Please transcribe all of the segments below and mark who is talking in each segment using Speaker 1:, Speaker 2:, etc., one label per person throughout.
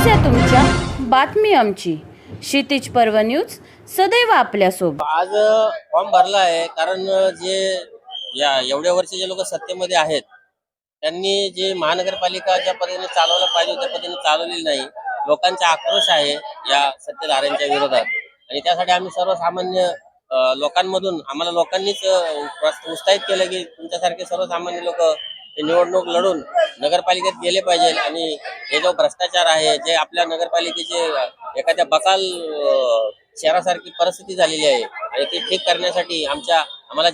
Speaker 1: समस्या तुमच्या, बातमी आमची. क्षितिज पर्व न्यूज सदैव आपल्यासोबत.
Speaker 2: आज फॉर्म भरला आहे कारण जे या एवढ्या वर्ष जे लोक सत्तेमध्ये आहेत त्यांनी जे महानगरपालिका ज्या पद्धतीने चालवलं पाहिजे त्या पद्धतीने चालवलेली नाही. लोकांचा आक्रोश आहे या सत्तेधाऱ्यांच्या विरोधात आणि त्यासाठी आम्ही सर्वसामान्य लोकांमधून आम्हाला लोकांनीच उत्साहित केलं की तुमच्यासारखे सर्वसामान्य लोक निवडणूक लढून नगरपालिकेत गेले पाहिजे आणि हे जो भ्रष्टाचार आहे जे आपल्या नगरपालिकेचे एखाद्या बकाल शहरासारखी परिस्थिती झालेली आहे आणि ती ठीक करण्यासाठी आम्हाला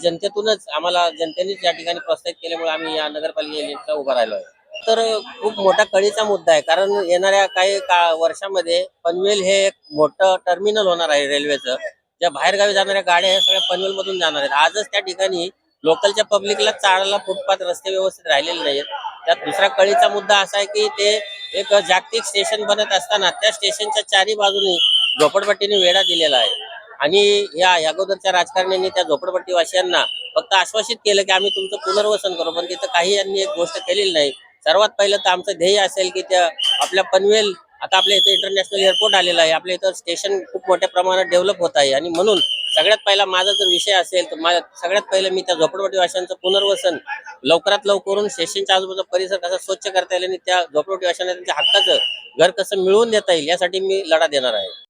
Speaker 2: जनतेनेच या ठिकाणी प्रोत्साहित केल्यामुळे आम्ही या नगरपालिकेचा उभा राहिलो आहे. तर खूप मोठा कळीचा मुद्दा आहे कारण येणाऱ्या काही वर्षामध्ये पनवेल हे एक मोठं टर्मिनल होणार आहे रेल्वेचं. ज्या बाहेरगावी जाणाऱ्या गाड्या ह्या सगळ्या पनवेल मधून जाणार आहेत. आजच त्या ठिकाणी लोकलच्या पब्लिकला चालायला फुटपाथ रस्ते व्यवस्थित राहिलेले नाहीत. त्यात दुसरा कळीचा मुद्दा असा आहे की ते एक जागतिक स्टेशन बनत असताना त्या स्टेशनच्या चारी बाजूनी झोपडपट्टीने वेढा दिलेला आहे आणि या अगोदरच्या राजकारण्यांनी त्या झोपडपट्टीवासियांना फक्त आश्वासित केलं की आम्ही तुमचं पुनर्वसन करू, पण तिथं काही यांनी एक गोष्ट केलेली नाही. सर्वात पहिलं तर आमचं ध्येय असेल की त्या आपल्या पनवेल आता आपल्या इथं इंटरनॅशनल एअरपोर्ट आलेला आहे. आपल्या इथं स्टेशन खूप मोठ्या प्रमाणात डेव्हलप होत आहे आणि म्हणून सगळ्यात पहिला माझा जर विषय असेल तर सगळ्यात पहिलं मी त्या झोपडपट्टीवासियांचं पुनर्वसन लवकरात लवकर करून स्टेशनच्या आजूबाजूचा परिसर कसा स्वच्छ करता येईल आणि त्या झोपडपट्टीवासियांना त्यांच्या हक्काचं घर कसं मिळवून देता येईल यासाठी मी लढा देणार आहे.